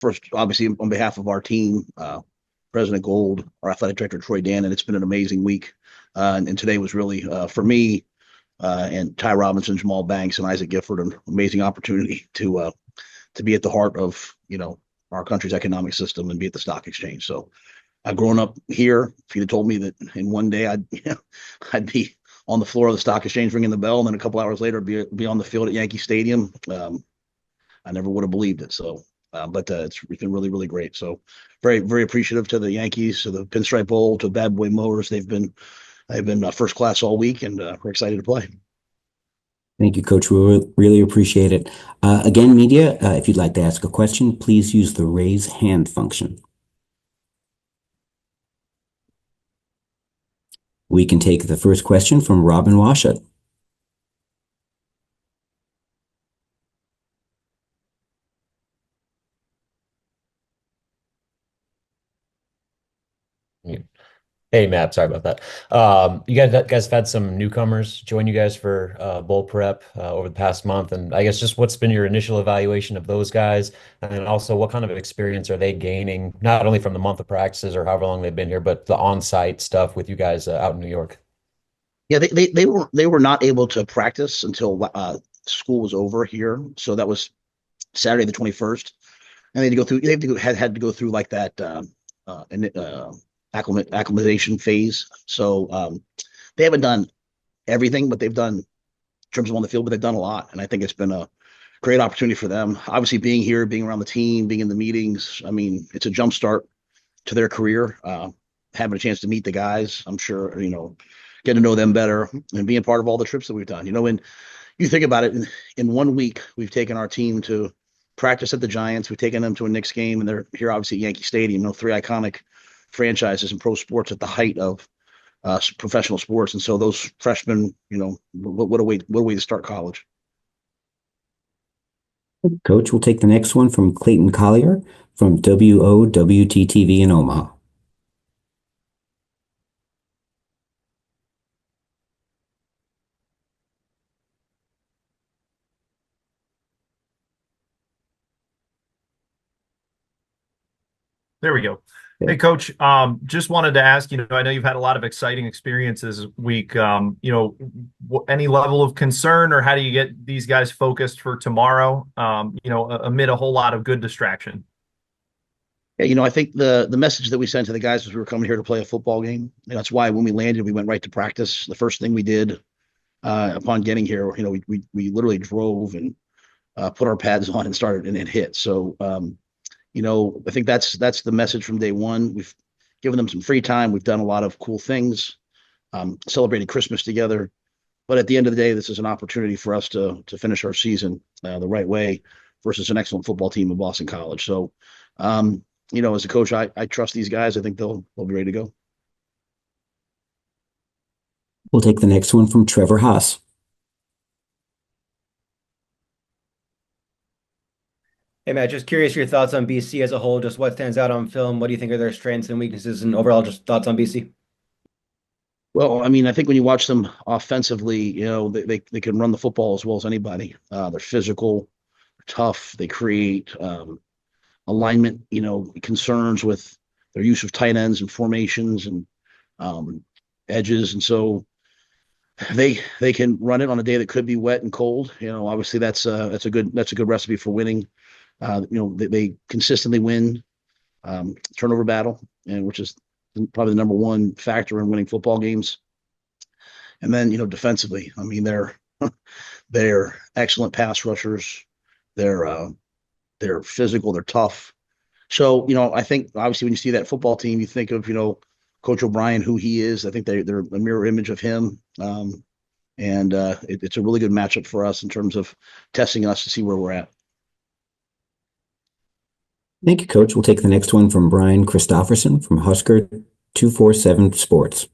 first, obviously, on behalf of our team, President Gold, our athletic director Troy Dannon, it's been an amazing week, and today was really for me and Ty Robinson, Jamal Banks, and Isaac Gifford an amazing opportunity to be at the heart of our country's economic system and be at the stock exchange. So I've grown up here. If you'd have told me that in one day I'd be on the floor of the stock exchange ringing the bell, and then a couple hours later be on the field at Yankee Stadium, I never would have believed it. So, but it's been really, really great. So, very, very appreciative to the Yankees, to the Pinstripe Bowl, to Bad Boy Motors. They've been first class all week, and we're excited to play. Thank you, Coach. We really appreciate it. Again, media, if you'd like to ask a question, please use the raise hand function. We can take the first question from Robin Washut. Hey, Matt, sorry about that. You guys have had some newcomers join you guys for bowl prep over the past month, and I guess just what's been your initial evaluation of those guys, and then also what kind of experience are they gaining, not only from the month of practices or however long they've been here, but the on-site stuff with you guys out in New York? Yeah, they were not able to practice until school was over here. So that was Saturday the 21st, and they had to go through like that acclimatization phase. So they haven't done everything, but they've done in terms of on the field, but they've done a lot, and I think it's been a great opportunity for them. Obviously, being here, being around the team, being in the meetings. I mean, it's a jump start to their career. Having a chance to meet the guys, I'm sure getting to know them better and being part of all the trips that we've done. When you think about it, in 1 week, we've taken our team to practice at the Giants. We've taken them to a Knicks game, and they're here obviously at Yankee Stadium. Three iconic franchises in pro sports at the height of professional sports. And so those freshmen, what a way to start college. Coach, we'll take the next one from Clayton Collier from WOWT-TV in Omaha. There we go. Hey, Coach, just wanted to ask, I know you've had a lot of exciting experiences this week. Any level of concern, or how do you get these guys focused for tomorrow, amid a whole lot of good distraction? Yeah, I think the message that we sent to the guys was we were coming here to play a football game. That's why when we landed, we went right to practice. The first thing we did upon getting here, we literally drove and put our pads on and started and hit. So I think that's the message from day one. We've given them some free time. We've done a lot of cool things, celebrated Christmas together. But at the end of the day, this is an opportunity for us to finish our season the right way versus an excellent football team in Boston College. So, as a coach, I trust these guys. I think they'll be ready to go. We'll take the next one from Trevor Haas. Hey, Matt, just curious your thoughts on BC as a whole. Just what stands out on film? What do you think are their strengths and weaknesses, and overall just thoughts on BC? Well, I mean, I think when you watch them offensively, they can run the football as well as anybody. They're physical, tough. They create alignment, concerns with their use of tight ends and formations and edges, and so they can run it on a day that could be wet and cold. Obviously that's a good recipe for winning. They consistently win turnover battle, and which is probably the number one factor in winning football games. And then defensively, I mean they're excellent pass rushers. They're physical. They're tough. So I think obviously when you see that football team, you think of Coach O'Brien, who he is. I think they're a mirror image of him. And it's a really good matchup for us in terms of testing us to see where we're at. Thank you, Coach. We'll take the next one from Brian Christopherson from Husker 247 Sports,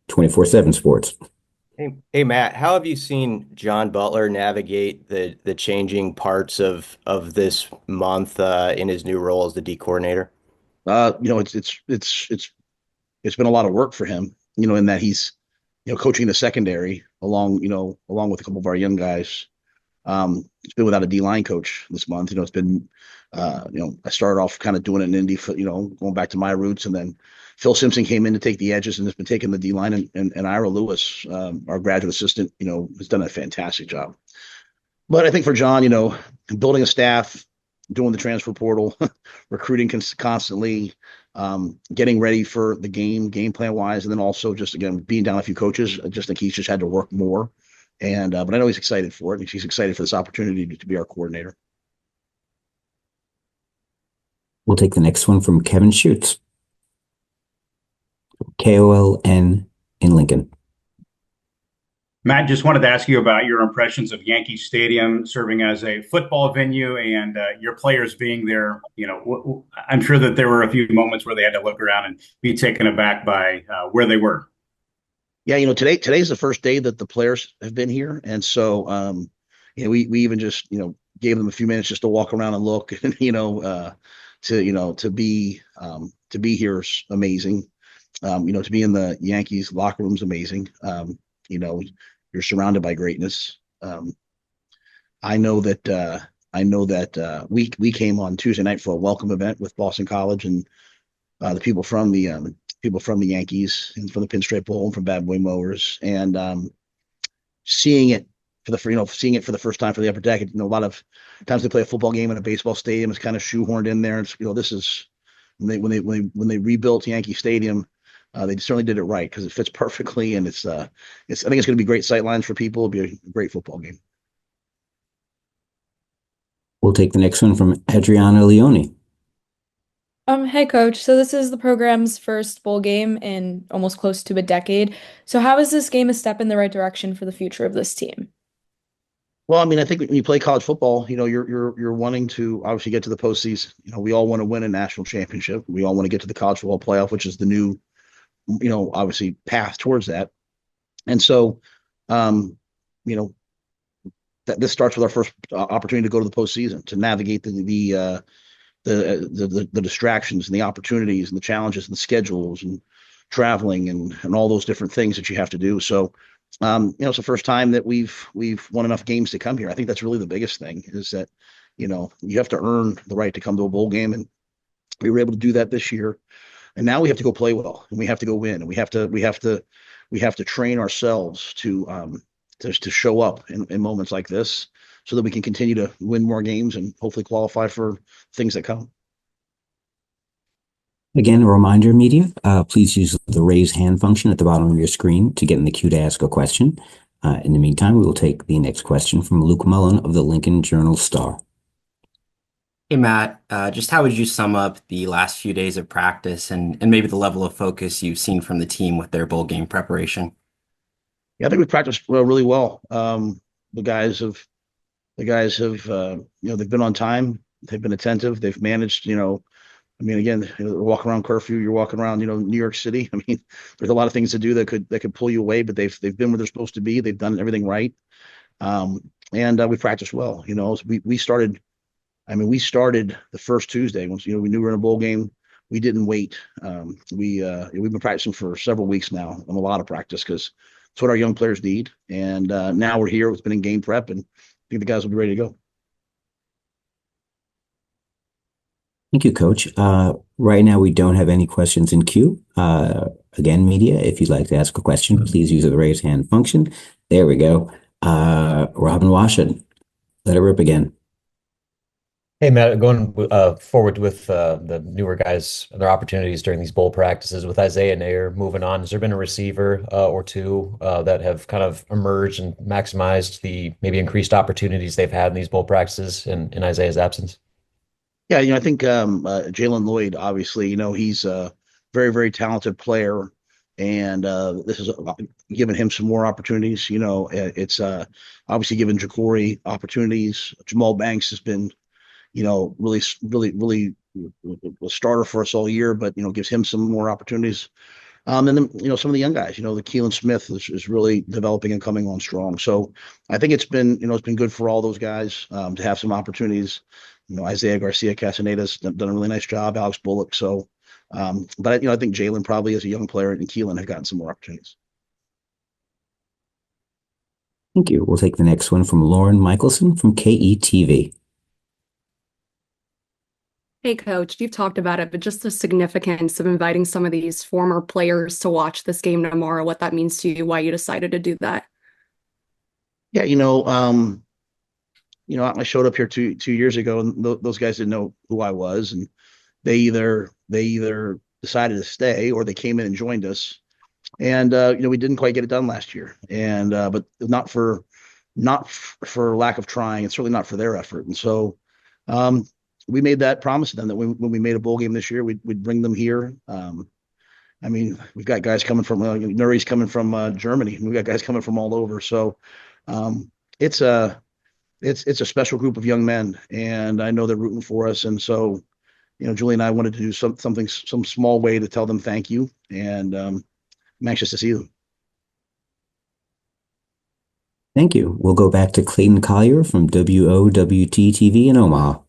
24/7 Sports. Hey, Matt, how have you seen John Butler navigate the changing parts of this month in his new role as the D coordinator? It's been a lot of work for him, in that he's coaching the secondary along with a couple of our young guys. It's been without a D-line coach this month. It's been, I started off kind of doing it in Indy, going back to my roots, and then Phil Simpson came in to take the edges and has been taking the D-line, and Ira Lewis, our graduate assistant, has done a fantastic job. But I think for John, building a staff, doing the transfer portal, recruiting constantly, getting ready for the game plan wise, and then also just again being down a few coaches. I just think he's just had to work more. And but I know he's excited for it. He's excited for this opportunity to be our coordinator. We'll take the next one from Kevin Schutz, KOLN in Lincoln. Matt, just wanted to ask you about your impressions of Yankee Stadium serving as a football venue and your players being there. I'm sure that there were a few moments where they had to look around and be taken aback by where they were. Yeah, today's the first day that the players have been here, and so we even just gave them a few minutes just to walk around and look, and to be here is amazing. To be in the Yankees locker room is amazing. You're surrounded by greatness. I know that we came on Tuesday night for a welcome event with Boston College and the people from the Yankees and from the Pinstripe Bowl and from Bad Boy Mowers, and seeing it for the first time for the upper deck. A lot of times they play a football game in a baseball stadium. It's kind of shoehorned in there. It's this is when they rebuilt Yankee Stadium. They certainly did it right because it fits perfectly, and I think it's going to be great sight lines for people. It'll be a great football game. We'll take the next one from Adriana Leone. Hey coach. So this is the program's first bowl game in almost close to a decade. So how is this game a step in the right direction for the future of this team? Well, I think when you play college football, you're wanting to obviously get to the postseason. We all want to win a national championship. We all want to get to the college football playoff, which is the new obviously path towards that. And so, that this starts with our first opportunity to go to the postseason, to navigate the distractions and the opportunities and the challenges and the schedules and traveling and all those different things that you have to do. So, it's the first time that we've won enough games to come here. I think that's really the biggest thing is that, you have to earn the right to come to a bowl game. And we were able to do that this year. And now we have to go play well, and we have to go win, and we have to train ourselves to show up in moments like this, so that we can continue to win more games and hopefully qualify for things that come. Again, a reminder, media, please use the raise hand function at the bottom of your screen to get in the queue to ask a question. In the meantime, we will take the next question from Luke Mullen of the Lincoln Journal-Star. Hey, Matt, just how would you sum up the last few days of practice and maybe the level of focus you've seen from the team with their bowl game preparation? Yeah, I think we practiced really well. The guys have, they've been on time. They've been attentive. They've managed, again, walk around curfew. You're walking around, New York City. There's a lot of things to do that could pull you away, but they've been where they're supposed to be. They've done everything right. And we practiced well. We started the first Tuesday once we knew we were in a bowl game. We didn't wait. We've been practicing for several weeks now, and a lot of practice because it's what our young players need. And now we're here. It's been in game prep, and I think the guys will be ready to go. Thank you, Coach. Right now, we don't have any questions in queue. Again, media, if you'd like to ask a question, please use the raise hand function. There we go. Robin Washington, let it rip again. Hey, Matt, going forward with the newer guys and their opportunities during these bowl practices with Isaiah Nair moving on, has there been a receiver or two that have kind of emerged and maximized the maybe increased opportunities they've had in these bowl practices in Isaiah's absence? Yeah, I think Jalen Lloyd, obviously, he's a very, very talented player, and this is giving him some more opportunities. It's obviously given Ja'Cory opportunities. Jamal Banks has been really a starter for us all year, but gives him some more opportunities. And then some of the young guys, the Keelan Smith is really developing and coming on strong. So I think it's been good for all those guys to have some opportunities. Isaiah Garcia Castaneda's done a really nice job. Alex Bullock. So, but I think Jalen probably as a young player and Keelan have gotten some more opportunities. Thank you. We'll take the next one from Lauren Michelson from KETV. Hey, Coach, you've talked about it, but just the significance of inviting some of these former players to watch this game tomorrow, what that means to you, why you decided to do that. Yeah, I showed up here two years ago, and those guys didn't know who I was, and they either decided to stay or they came in and joined us. And we didn't quite get it done last year, and but not for lack of trying, and certainly not for their effort. And so we made that promise to them that when we made a bowl game this year, we'd bring them here. I mean, we've got guys coming from Nuri's coming from Germany. We've got guys coming from all over. So it's a special group of young men, and I know they're rooting for us. And so, Julie and I wanted to do some small way to tell them thank you, and I'm anxious to see them. Thank you. We'll go back to Clayton Collier from WOWT-TV in Omaha.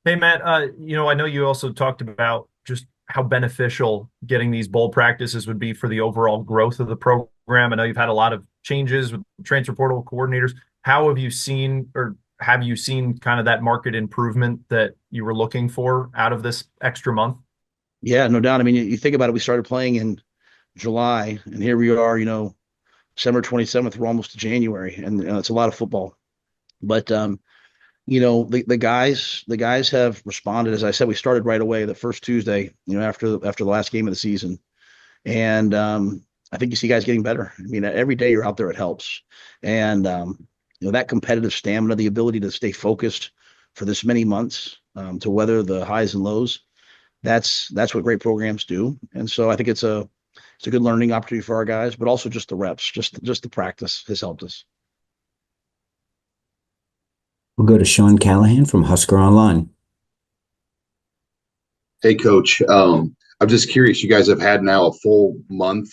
Hey, Matt, I know you also talked about just how beneficial getting these bowl practices would be for the overall growth of the program. I know you've had a lot of changes with transfer portal coordinators. How have you seen kind of that market improvement that you were looking for out of this extra month? Yeah, no doubt. I mean, you think about it, we started playing in July, and here we are, December 27th, we're almost to January, and it's a lot of football. But the guys have responded. As I said, we started right away the first Tuesday, after the last game of the season, and I think you see guys getting better. I mean, every day you're out there, it helps, and that competitive stamina, the ability to stay focused for this many months, to weather the highs and lows. That's what great programs do, and so I think it's a good learning opportunity for our guys, but also just the reps, just the practice has helped us. We'll go to Sean Callahan from HuskerOnline. Hey, Coach. I'm just curious. You guys have had now a full month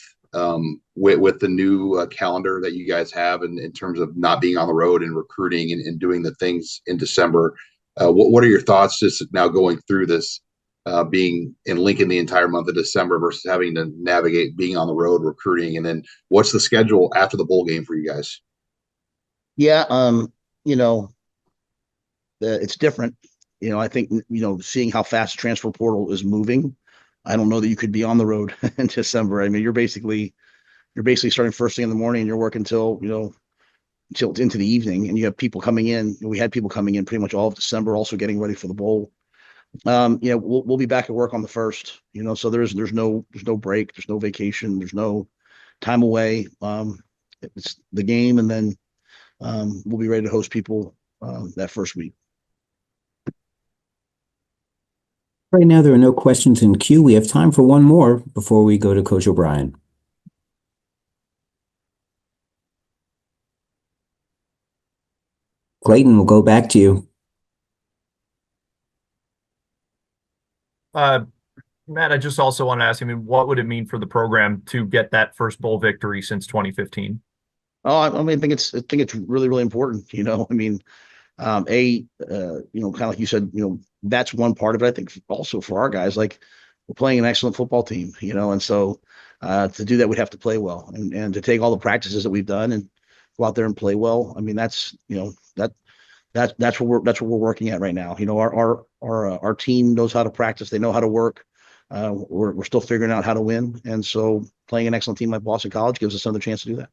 with the new calendar that you guys have in terms of not being on the road and recruiting and doing the things in December. What are your thoughts just now going through this, being in Lincoln the entire month of December versus having to navigate being on the road recruiting? And then what's the schedule after the bowl game for you guys? Yeah, it's different. I think, seeing how fast the transfer portal is moving, I don't know that you could be on the road in December. I mean, you're basically starting first thing in the morning and you're working till into the evening, and you have people coming in. We had people coming in pretty much all of December, also getting ready for the bowl. We'll be back at work on the first, so there's no break, there's no vacation, there's no time away. It's the game, and then we'll be ready to host people that first week. Right now, there are no questions in queue. We have time for one more before we go to Coach O'Brien. Clayton, we'll go back to you. Matt, I just also want to ask, what would it mean for the program to get that first bowl victory since 2015? Oh, I mean, I think it's really, really important. I mean, kind of like you said, that's one part of it. I think also for our guys, like, we're playing an excellent football team, and so to do that, we'd have to play well, and to take all the practices that we've done and go out there and play well. I mean, that's what we're working at right now. Our team knows how to practice. They know how to work. We're still figuring out how to win, and so playing an excellent team like Boston College gives us another chance to do that.